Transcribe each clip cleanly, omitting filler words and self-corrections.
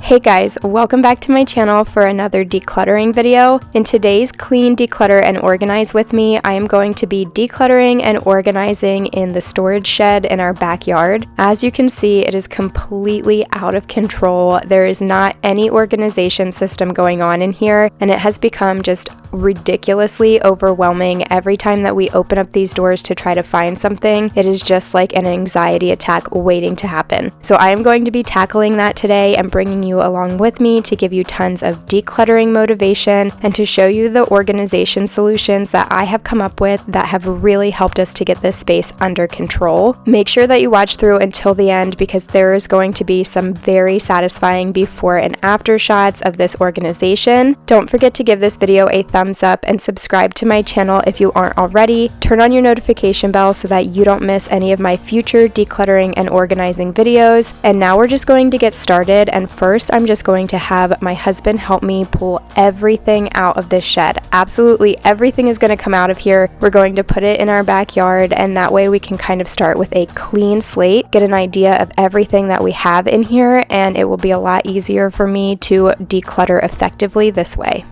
Hey guys, welcome back to my channel for another decluttering video. In today's Clean, Declutter, and Organize with me, I am going to be decluttering and organizing in the storage shed in our backyard. As you can see, it is completely out of control. There is not any organization system going on in here, and it has become just ridiculously overwhelming. Every time that we open up these doors to try to find something, it is just like an anxiety attack waiting to happen. So I am going to be tackling that today and bringing you along with me to give you tons of decluttering motivation and to show you the organization solutions that I have come up with that have really helped us to get this space under control. Make sure that you watch through until the end because there is going to be some very satisfying before and after shots of this organization. Don't forget to give this video a thumbs up and subscribe to my channel if you aren't already. Turn on your notification bell so that you don't miss any of my future decluttering and organizing videos. And now we're just going to get started, and first I'm just going to have my husband help me pull everything out of this shed. Absolutely everything is going to come out of here. We're going to put it in our backyard, and that way we can kind of start with a clean slate, get an idea of everything that we have in here, and it will be a lot easier for me to declutter effectively this way.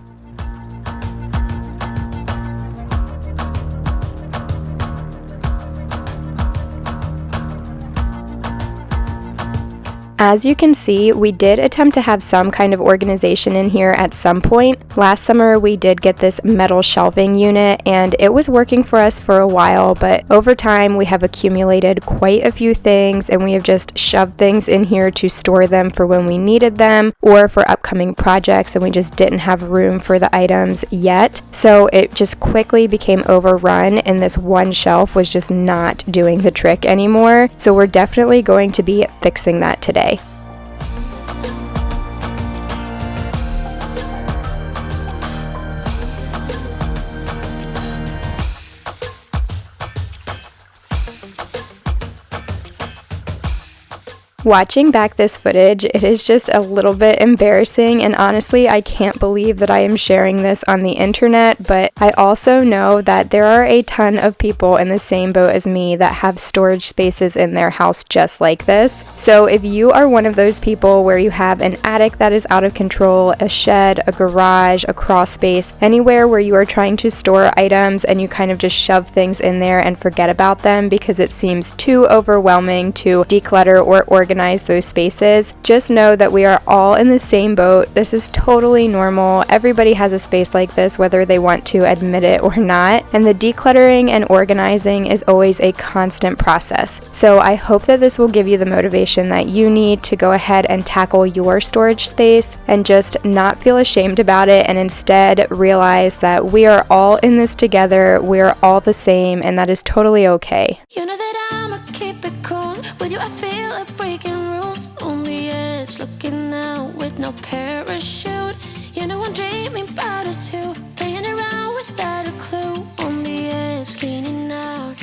As you can see, we did attempt to have some kind of organization in here at some point. Last summer, we did get this metal shelving unit, and it was working for us for a while, but over time, we have accumulated quite a few things, and we have just shoved things in here to store them for when we needed them or for upcoming projects, and we just didn't have room for the items yet. So it just quickly became overrun, and this one shelf was just not doing the trick anymore. So we're definitely going to be fixing that today. Watching back this footage, it is just a little bit embarrassing, and honestly, I can't believe that I am sharing this on the internet, but I also know that there are a ton of people in the same boat as me that have storage spaces in their house just like this. So if you are one of those people where you have an attic that is out of control, a shed, a garage, a crawl space, anywhere where you are trying to store items and you kind of just shove things in there and forget about them because it seems too overwhelming to declutter or organize those spaces, just know that we are all in the same boat. This is totally normal. Everybody has a space like this, whether they want to admit it or not. And the decluttering and organizing is always a constant process. So I hope that this will give you the motivation that you need to go ahead and tackle your storage space and just not feel ashamed about it, and instead realize that we are all in this together. We're all the same, and that is totally okay. You know that I'ma keep it cool. With you I feel like breaking rules. On the edge, looking out with no parachute. You know I'm dreaming about us too. Playing around without a clue. On the edge, leaning out.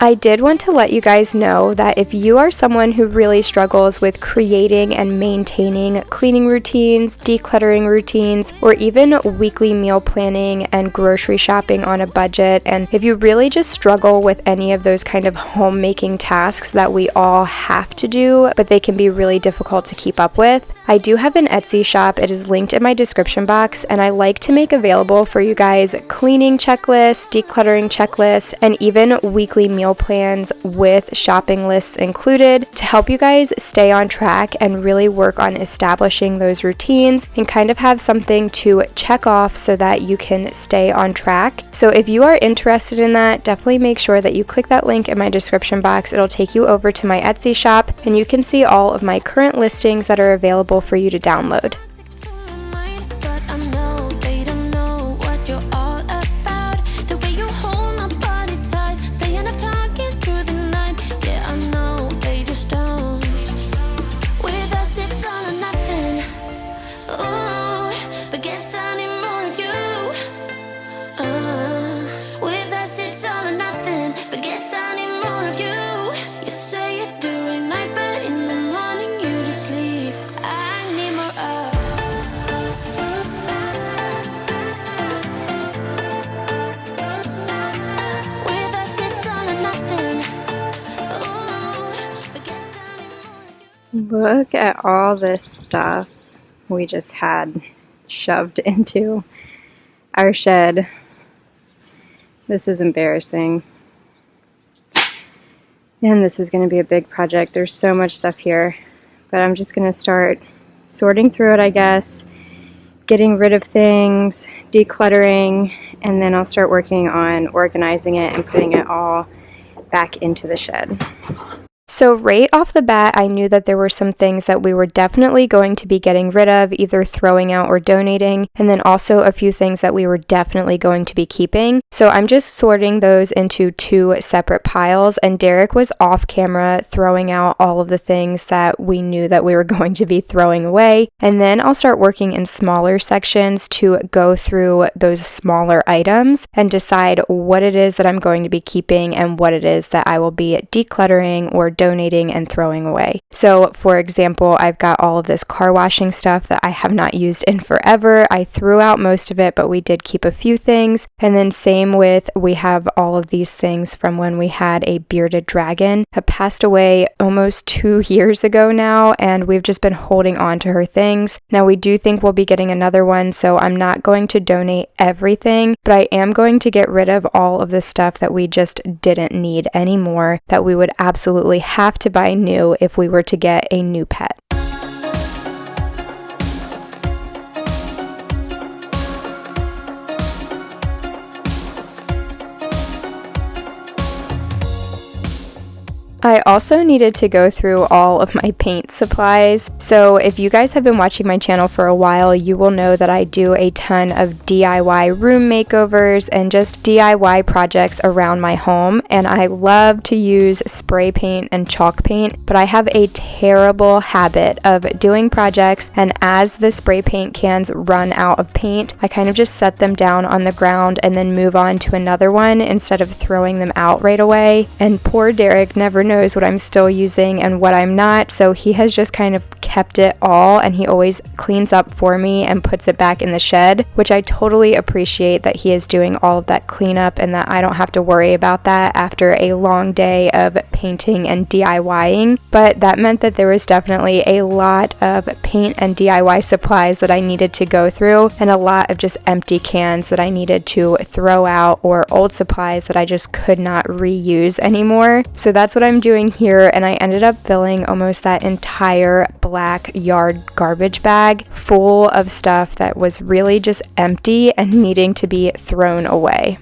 I did want to let you guys know that if you are someone who really struggles with creating and maintaining cleaning routines, decluttering routines, or even weekly meal planning and grocery shopping on a budget, and if you really just struggle with any of those kind of homemaking tasks that we all have to do, but they can be really difficult to keep up with, I do have an Etsy shop. It is linked in my description box, and I like to make available for you guys cleaning checklists, decluttering checklists, and even weekly meal plans with shopping lists included to help you guys stay on track and really work on establishing those routines and kind of have something to check off so that you can stay on track. So if you are interested in that, definitely make sure that you click that link in my description box. It'll take you over to my Etsy shop, and you can see all of my current listings that are available for you to download. Look at all this stuff. we just had shoved into our shed. This is embarrassing. And this is going to be a big project. There's so much stuff here. But I'm just going to start sorting through it, I guess. Getting rid of things, decluttering, and then I'll start working on organizing it and putting it all back into the shed. So right off the bat, I knew that there were some things that we were definitely going to be getting rid of, either throwing out or donating, and then also a few things that we were definitely going to be keeping. So I'm just sorting those into 2 separate piles, and Derek was off camera throwing out all of the things that we knew that we were going to be throwing away, and then I'll start working in smaller sections to go through those smaller items and decide what it is that I'm going to be keeping and what it is that I will be decluttering or donating and throwing away. So for example, I've got all of this car washing stuff that I have not used in forever. I threw out most of it, but we did keep a few things. And then same with, we have all of these things from when we had a bearded dragon that passed away almost 2 years ago now, and we've just been holding on to her things. Now we do think we'll be getting another one, so I'm not going to donate everything, but I am going to get rid of all of the stuff that we just didn't need anymore, that we would absolutely have to buy new if we were to get a new pet. I also needed to go through all of my paint supplies. So if you guys have been watching my channel for a while, you will know that I do a ton of DIY room makeovers and just DIY projects around my home. And I love to use spray paint and chalk paint, but I have a terrible habit of doing projects, and as the spray paint cans run out of paint, I kind of just set them down on the ground and then move on to another one instead of throwing them out right away. And poor Derek never knows what I'm still using and what I'm not, so he has just kind of kept it all, and he always cleans up for me and puts it back in the shed, which I totally appreciate that he is doing all of that cleanup and that I don't have to worry about that after a long day of painting and DIYing. But that meant that there was definitely a lot of paint and DIY supplies that I needed to go through, and a lot of just empty cans that I needed to throw out, or old supplies that I just could not reuse anymore. So that's what I'm doing here, and I ended up filling almost that entire black yard garbage bag full of stuff that was really just empty and needing to be thrown away.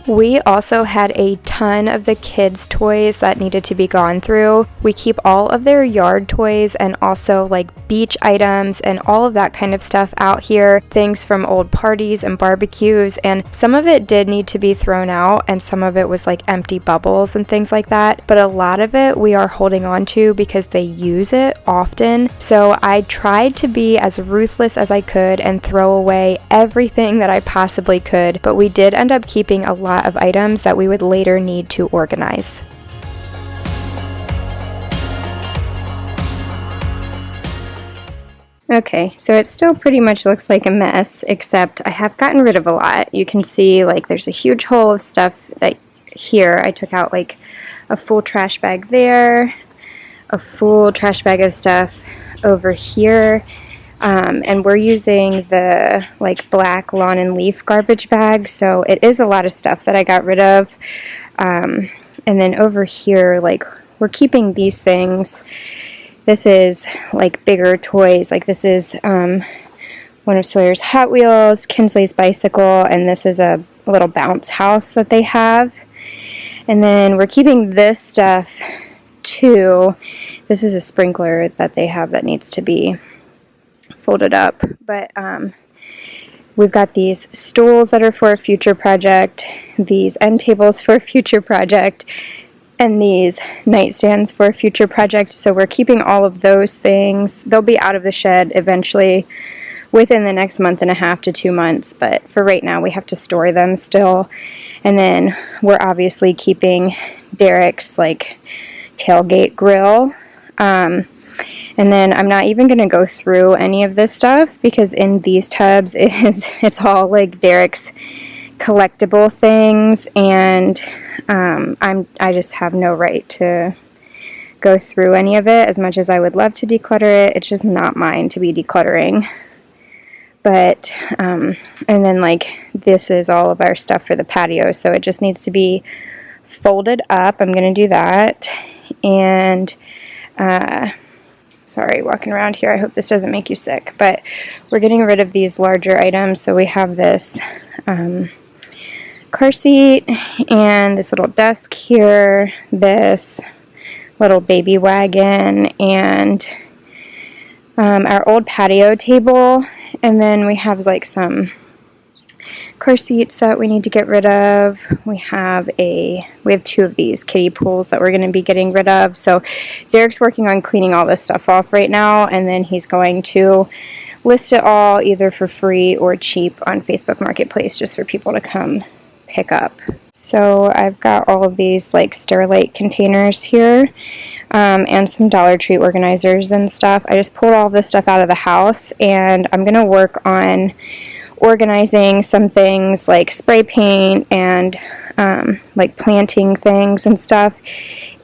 We also had a ton of the kids' toys that needed to be gone through. We keep all of their yard toys and also like beach items and all of that kind of stuff out here, things from old parties and barbecues, and some of it did need to be thrown out and some of it was like empty bubbles and things like that, but a lot of it we are holding on to because they use it often. So I tried to be as ruthless as I could and throw away everything that I possibly could, but we did end up keeping a lot of items that we would later need to organize. Okay, so it still pretty much looks like a mess, except I have gotten rid of a lot. You can see like there's a huge hole of stuff that here I took out, like a full trash bag there, a full trash bag of stuff over here. And we're using the like black lawn and leaf garbage bag, so it is a lot of stuff that I got rid of. And then over here, like, we're keeping these things. This is like bigger toys, like this is one of Sawyer's Hot Wheels, Kinsley's bicycle, and this is a little bounce house that they have. And then we're keeping this stuff too. This is a sprinkler that they have that needs to be folded up, but we've got these stools that are for a future project, these end tables for a future project, and these nightstands for a future project. So we're keeping all of those things. They'll be out of the shed eventually within the next month and a half to 2 months, but for right now we have to store them still. And then we're obviously keeping Derek's like tailgate grill. And then I'm not even going to go through any of this stuff because in these tubs it's all like Derek's collectible things, and I just have no right to go through any of it. As much as I would love to declutter it, it's just not mine to be decluttering. But and then like this is all of our stuff for the patio, so it just needs to be folded up. I'm gonna do that. And sorry, walking around here, I hope this doesn't make you sick, but we're getting rid of these larger items. So we have this car seat and this little desk here, this little baby wagon, and our old patio table, and then we have like some car seats that we need to get rid of. We have two of these kiddie pools that we're going to be getting rid of. So Derek's working on cleaning all this stuff off right now, and then he's going to list it all either for free or cheap on Facebook Marketplace just for people to come pick up. So I've got all of these like Sterilite containers here, and some Dollar Tree organizers and stuff. I just pulled all this stuff out of the house, and I'm going to work on organizing some things like spray paint and like planting things and stuff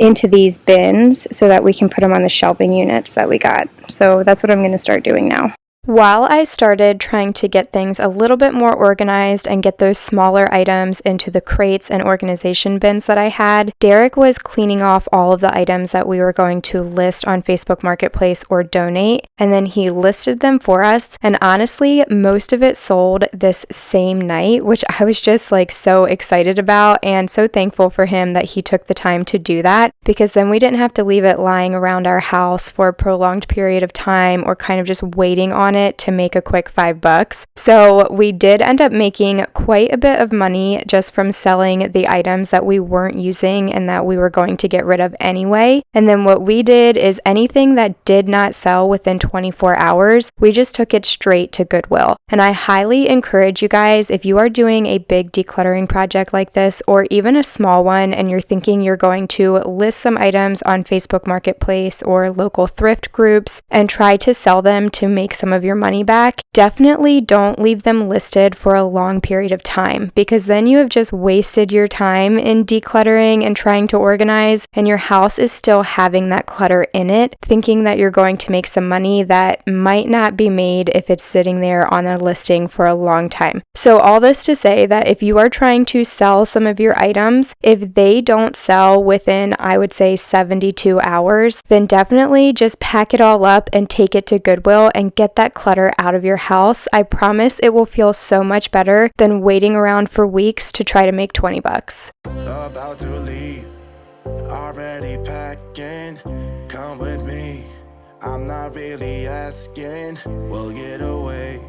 into these bins so that we can put them on the shelving units that we got. So that's what I'm going to start doing now. While I started trying to get things a little bit more organized and get those smaller items into the crates and organization bins that I had, Derek was cleaning off all of the items that we were going to list on Facebook Marketplace or donate, and then he listed them for us, and honestly, most of it sold this same night, which I was just like so excited about and so thankful for him that he took the time to do that, because then we didn't have to leave it lying around our house for a prolonged period of time or kind of just waiting on it to make a quick $5. So we did end up making quite a bit of money just from selling the items that we weren't using and that we were going to get rid of anyway. And then what we did is anything that did not sell within 24 hours, we just took it straight to Goodwill. And I highly encourage you guys, if you are doing a big decluttering project like this or even a small one and you're thinking you're going to list some items on Facebook Marketplace or local thrift groups and try to sell them to make some of your money back, definitely don't leave them listed for a long period of time, because then you have just wasted your time in decluttering and trying to organize, and your house is still having that clutter in it, thinking that you're going to make some money that might not be made if it's sitting there on a listing for a long time. So all this to say that if you are trying to sell some of your items, if they don't sell within, I would say 72 hours, then definitely just pack it all up and take it to Goodwill and get that clutter out of your house. I promise it will feel so much better than waiting around for weeks to try to make $20. About to leave, already packing, come with me, I'm not really asking, we'll get away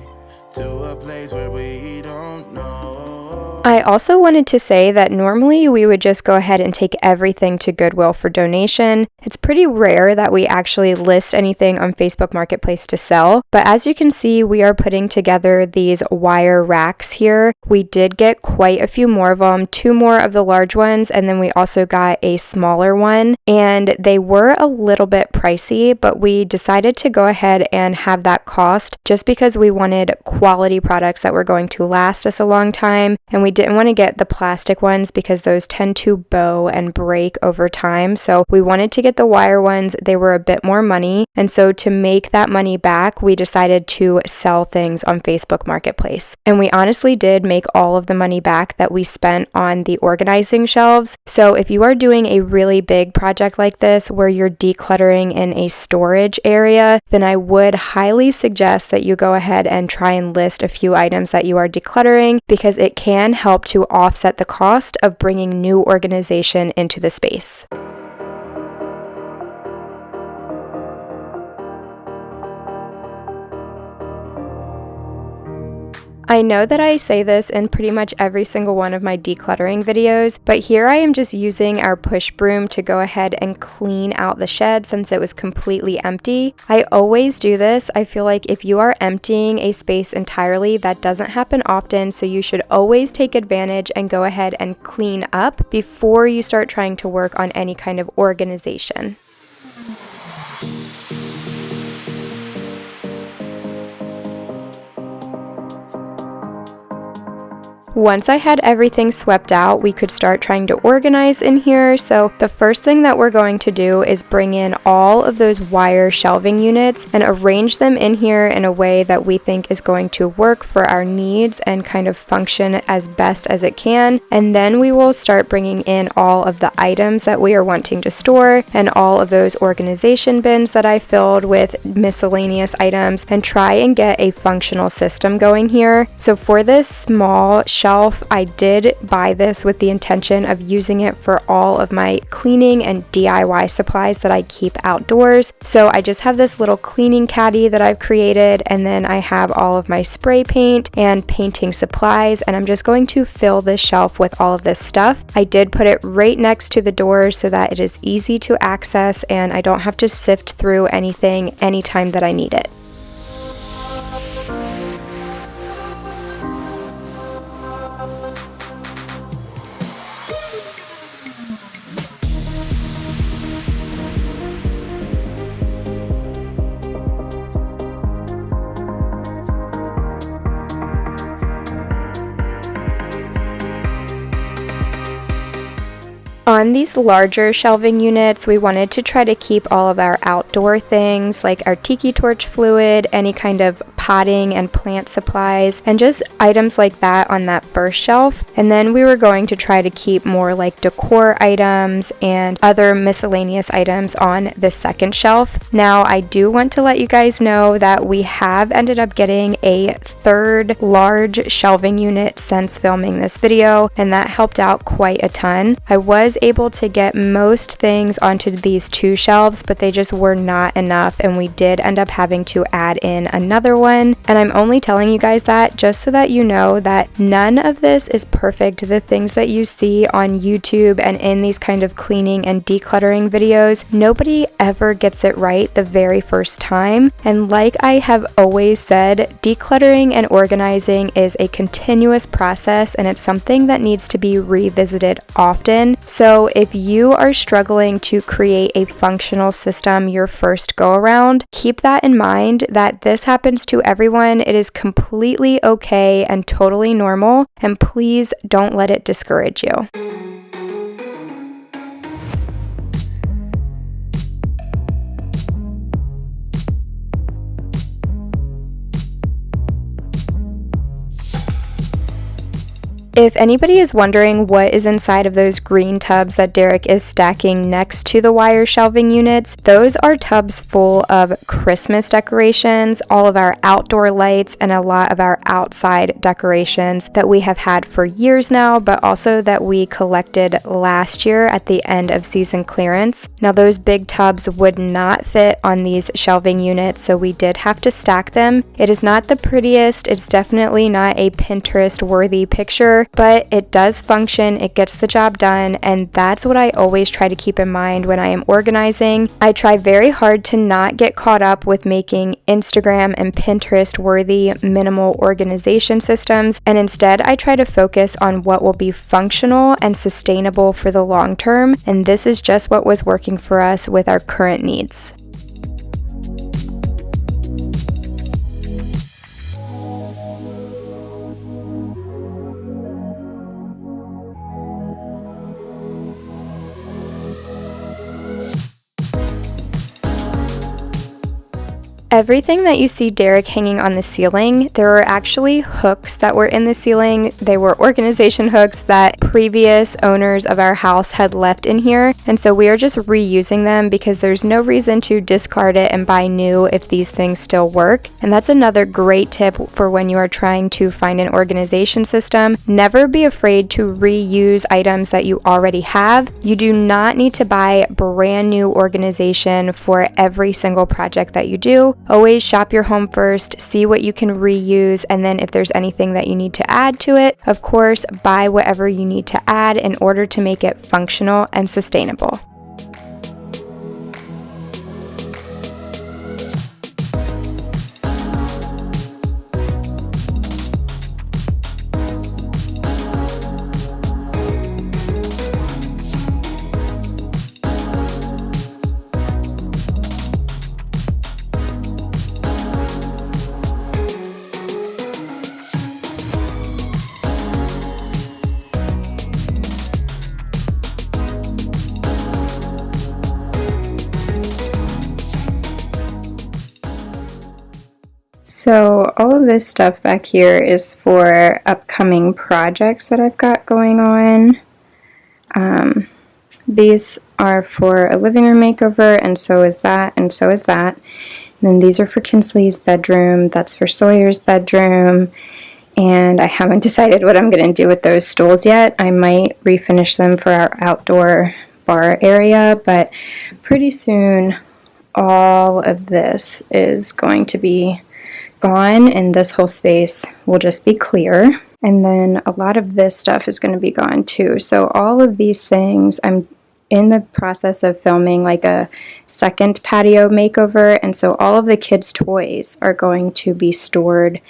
to a place where we don't know. I also wanted to say that normally we would just go ahead and take everything to Goodwill for donation. It's pretty rare that we actually list anything on Facebook Marketplace to sell, but as you can see, we are putting together these wire racks here. We did get quite a few more of them, 2 more of the large ones, and then we also got a smaller one, and they were a little bit pricey, but we decided to go ahead and have that cost just because we wanted quality products that were going to last us a long time, and we didn't want to get the plastic ones because those tend to bow and break over time. So we wanted to get the wire ones. They were a bit more money, and so to make that money back, we decided to sell things on Facebook Marketplace. And we honestly did make all of the money back that we spent on the organizing shelves. So if you are doing a really big project like this where you're decluttering in a storage area, then I would highly suggest that you go ahead and try and list a few items that you are decluttering, because it can help to offset the cost of bringing new organization into the space. I know that I say this in pretty much every single one of my decluttering videos, but here I am just using our push broom to go ahead and clean out the shed since it was completely empty. I always do this. I feel like if you are emptying a space entirely, that doesn't happen often, so you should always take advantage and go ahead and clean up before you start trying to work on any kind of organization. Once I had everything swept out, we could start trying to organize in here. So the first thing that we're going to do is bring in all of those wire shelving units and arrange them in here in a way that we think is going to work for our needs and kind of function as best as it can. And then we will start bringing in all of the items that we are wanting to store and all of those organization bins that I filled with miscellaneous items and try and get a functional system going here. So for this small shelf, I did buy this with the intention of using it for all of my cleaning and DIY supplies that I keep outdoors. So I just have this little cleaning caddy that I've created, and then I have all of my spray paint and painting supplies, and I'm just going to fill this shelf with all of this stuff. I did put it right next to the doors so that it is easy to access and I don't have to sift through anything anytime that I need it. On these larger shelving units, we wanted to try to keep all of our outdoor things like our tiki torch fluid, any kind of potting and plant supplies, and just items like that on that first shelf. And then we were going to try to keep more like decor items and other miscellaneous items on the second shelf. Now, I do want to let you guys know that we have ended up getting a third large shelving unit since filming this video, and that helped out quite a ton. I was able to get most things onto these two shelves, but they just were not enough, and we did end up having to add in another one. And I'm only telling you guys that just so that you know that none of this is perfect. The things that you see on YouTube and in these kind of cleaning and decluttering videos, nobody ever gets it right the very first time. And like I have always said, decluttering and organizing is a continuous process, and it's something that needs to be revisited often. So if you are struggling to create a functional system your first go around, keep that in mind that this happens to everyone. It is completely okay and totally normal, and please don't let it discourage you. If anybody is wondering what is inside of those green tubs that Derek is stacking next to the wire shelving units, those are tubs full of Christmas decorations, all of our outdoor lights, and a lot of our outside decorations that we have had for years now, but also that we collected last year at the end of season clearance. Now, those big tubs would not fit on these shelving units, so we did have to stack them. It is not the prettiest, it's definitely not a Pinterest-worthy picture, but it does function, it gets the job done, and that's what I always try to keep in mind when I am organizing. I try very hard to not get caught up with making Instagram and Pinterest worthy minimal organization systems, and instead I try to focus on what will be functional and sustainable for the long term, and this is just what was working for us with our current needs. Everything that you see Derek hanging on the ceiling, there were actually hooks that were in the ceiling. They were organization hooks that previous owners of our house had left in here, and so we are just reusing them because there's no reason to discard it and buy new if these things still work. And that's another great tip for when you are trying to find an organization system. Never be afraid to reuse items that you already have. You do not need to buy brand new organization for every single project that you do. Always shop your home first, see what you can reuse, and then if there's anything that you need to add to it, of course, buy whatever you need to add in order to make it functional and sustainable. So all of this stuff back here is for upcoming projects that I've got going on. These are for a living room makeover, and so is that, and so is that. And then these are for Kinsley's bedroom, that's for Sawyer's bedroom, and I haven't decided what I'm going to do with those stools yet. I might refinish them for our outdoor bar area, but pretty soon all of this is going to be gone, and this whole space will just be clear. And then a lot of this stuff is going to be gone too. So all of these things, I'm in the process of filming like a second patio makeover, and so all of the kids' toys are going to be stored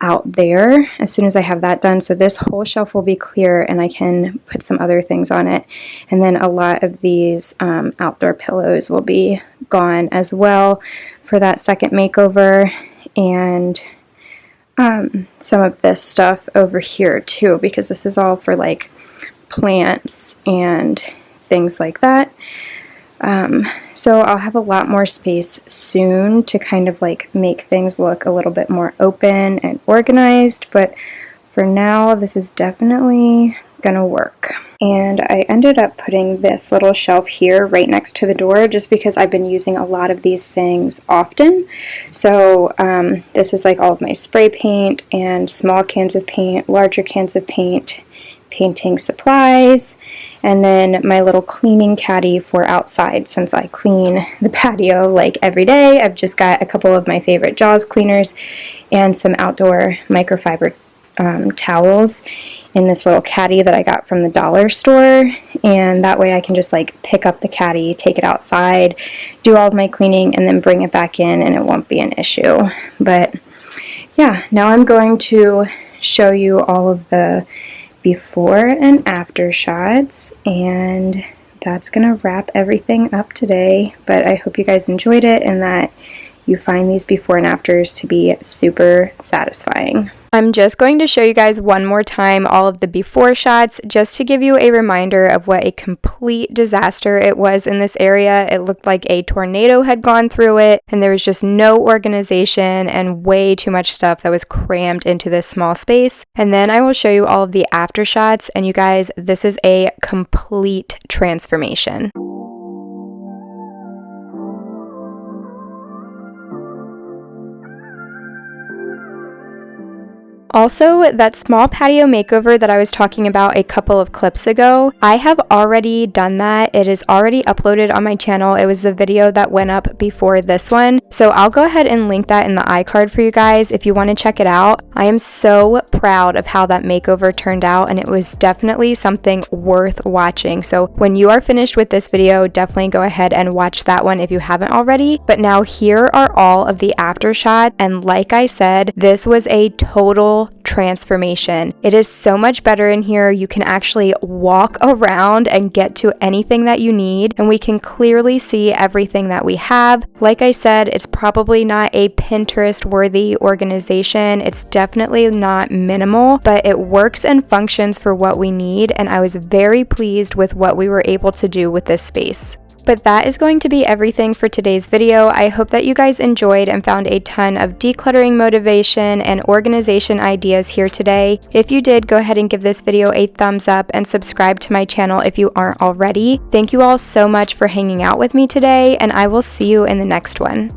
out there as soon as I have that done. So this whole shelf will be clear and I can put some other things on it. And then a lot of these outdoor pillows will be gone as well for that second makeover. And some of this stuff over here too, because this is all for like plants and things like that. So I'll have a lot more space soon to kind of like make things look a little bit more open and organized, but for now this is definitely gonna work. And I ended up putting this little shelf here right next to the door just because I've been using a lot of these things often. So this is like all of my spray paint and small cans of paint, larger cans of paint, painting supplies, and then my little cleaning caddy for outside. Since I clean the patio like every day, I've just got a couple of my favorite Jaws cleaners and some outdoor microfiber towels in this little caddy that I got from the dollar store, and that way I can just like pick up the caddy, take it outside, do all of my cleaning, and then bring it back in, and it won't be an issue. But yeah, now I'm going to show you all of the before and after shots, and that's gonna wrap everything up today. But I hope you guys enjoyed it and that you find these before and afters to be super satisfying. I'm just going to show you guys one more time all of the before shots just to give you a reminder of what a complete disaster it was in this area. It looked like a tornado had gone through it, and there was just no organization and way too much stuff that was crammed into this small space. And then I will show you all of the after shots, and you guys, this is a complete transformation. Also, that small patio makeover that I was talking about a couple of clips ago, I have already done that. It is already uploaded on my channel. It was the video that went up before this one. So I'll go ahead and link that in the iCard for you guys if you want to check it out. I am so proud of how that makeover turned out, and it was definitely something worth watching. So when you are finished with this video, definitely go ahead and watch that one if you haven't already. But now here are all of the after shots, and like I said, this was a total transformation. It is so much better in here. You can actually walk around and get to anything that you need, and we can clearly see everything that we have. Like I said, it's probably not a Pinterest worthy organization. It's definitely not minimal, but it works and functions for what we need, and I was very pleased with what we were able to do with this space. But that is going to be everything for today's video. I hope that you guys enjoyed and found a ton of decluttering motivation and organization ideas here today. If you did, go ahead and give this video a thumbs up and subscribe to my channel if you aren't already. Thank you all so much for hanging out with me today, and I will see you in the next one.